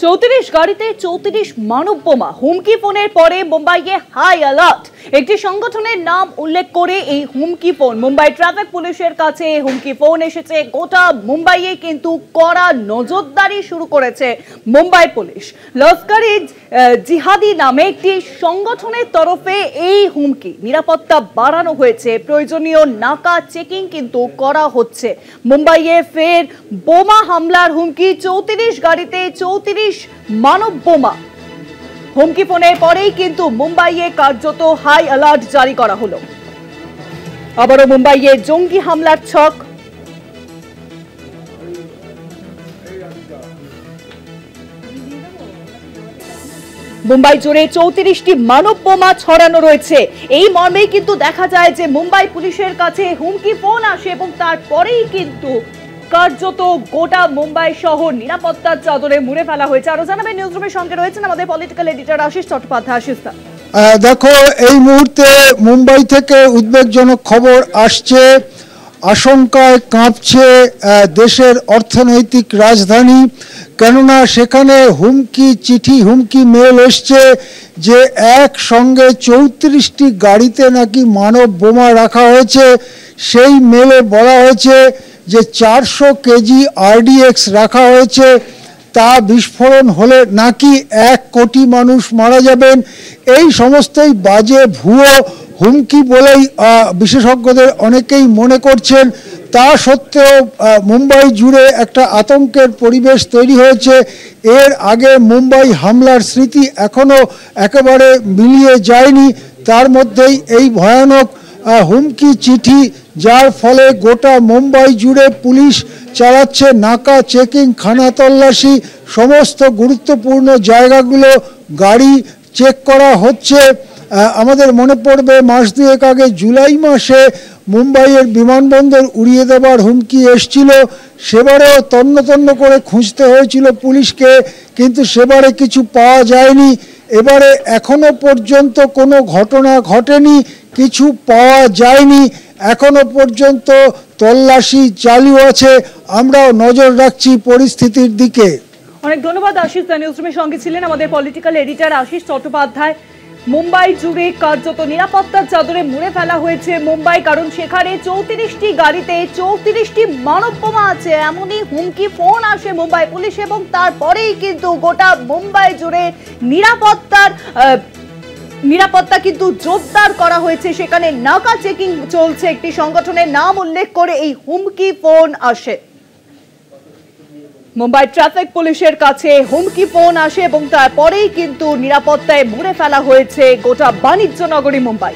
34 গাড়িতে 34 মানব বোমা হুমকি ফোনের পরে মুম্বাইয়ে হাই অ্যালার্ট। একটি সংগঠনের নাম উল্লেখ করে এই হুমকি ফোন মুম্বাই ট্রাফিক পুলিশের কাছে হুমকি ফোন এসেছে। গোটা মুম্বাইয়ে কিন্তু কড়া নজরদারি শুরু করেছে মুম্বাই পুলিশ। লস্কর-ই জিহাদি নামে একটি সংগঠনের তরফে এই হুমকি, নিরাপত্তা বাড়ানো হয়েছে, প্রয়োজনীয় নাকা চেকিং কিন্তু করা হচ্ছে। মুম্বাইয়ে ফের বোমা হামলার হুমকি, 34 গাড়িতে 34 মানব বোমা। হুমকি ফোনের পরেই কিন্তু মুম্বাইয়ে কার্যত হাই অ্যালার্ট জারি করা হলো। আবারও মুম্বাইয়ে জঙ্গি হামলার ছক। মুম্বাই জুড়ে 34টি মানব বোমা ছড়ানো রয়েছে। এই মর্মেই কিন্তু দেখা যায় যে মুম্বাই পুলিশের কাছে হুমকি ফোন আসে এবং তারপরেই কিন্তু কার্যত গোটা মুম্বাই শহর নিরাপত্তার চাদরে মুড়ে ফেলা হয়েছে। আরো জানাবেন নিউজরুমের সঙ্গে রয়েছেন আমাদের পলিটিক্যাল এডিটর আশিস চট্টোপাধ্যায়। আশিস, দেখো, এই মুহূর্তে মুম্বাই থেকে উদ্বেগজনক খবর আসছে। আশঙ্কায় কাঁপছে দেশের অর্থনৈতিক রাজধানী, কেননা সেখানে হুমকি চিঠি, হুমকি মেল এসছে যে একসঙ্গে 34টি গাড়িতে নাকি মানব বোমা রাখা হয়েছে। সেই মেলে বলা হয়েছে যে 400 কেজি RDX রাখা হয়েছে, তা বিস্ফোরণ হলে নাকি 1 কোটি মানুষ মারা যাবেন। এই সমস্তই বাজে ভুয়ো হুমকি বলেই বিশেষজ্ঞদের অনেকেই মনে করছেন। তা সত্ত্বেও মুম্বাই জুড়ে একটা আতঙ্কের পরিবেশ তৈরি হয়েছে। এর আগে মুম্বাই হামলার স্মৃতি এখনও একেবারে মিলিয়ে যায়নি, তার মধ্যেই এই ভয়ানক হুমকি চিঠি, যার ফলে গোটা মুম্বাই জুড়ে পুলিশ চালাচ্ছে নাকা চেকিং, খানা তল্লাশি, সমস্ত গুরুত্বপূর্ণ জায়গাগুলো গাড়ি চেক করা হচ্ছে। আমাদের মনে পড়বে মাস দুয়েক আগে জুলাই মাসে মুম্বাইয়ের বিমানবন্দর উড়িয়ে দেবার হুমকি এসছিল। সেবারেও তন্ন তন্ন করে খুঁজতে হয়েছিল পুলিশকে, কিন্তু সেবারে কিছু পাওয়া যায়নি। এবারে এখনো পর্যন্ত কোনো ঘটনা ঘটেনি, কিছু পাওয়া যায়নি। এখনো পর্যন্ত তল্লাশি চালু আছে। আমরাও নজর রাখছি পরিস্থিতির দিকে। অনেক ধন্যবাদ আশিস। নিউজরুমের সঙ্গে ছিলেন আমাদের পলিটিক্যাল এডিটর আশিস চট্টোপাধ্যায়। মুম্বাই জুড়ে কার্যত নিরাপত্তার চাদরে মুড়ে ফেলা হয়েছে মুম্বাই, কারণ সেখানে 34টি গাড়িতে 34টি মানব বোমা আছে, এমনই হুমকি ফোন আসে মুম্বাই পুলিশ এবং তারপরেই কিন্তু গোটা মুম্বাই জুড়ে নিরাপত্তা কিন্তু জোরদার করা হয়েছে। সেখানে নাকা চেকিং চলছে। একটি সংগঠনের নাম উল্লেখ করে এই হুমকি ফোন আসে। মুম্বাই ট্রাফিক পুলিশের কাছে হুমকি ফোন আসে এবং তারপরেই কিন্তু নিরাপত্তায় মুড়ে ফেলা হয়েছে গোটা বাণিজ্য নগরী মুম্বাই।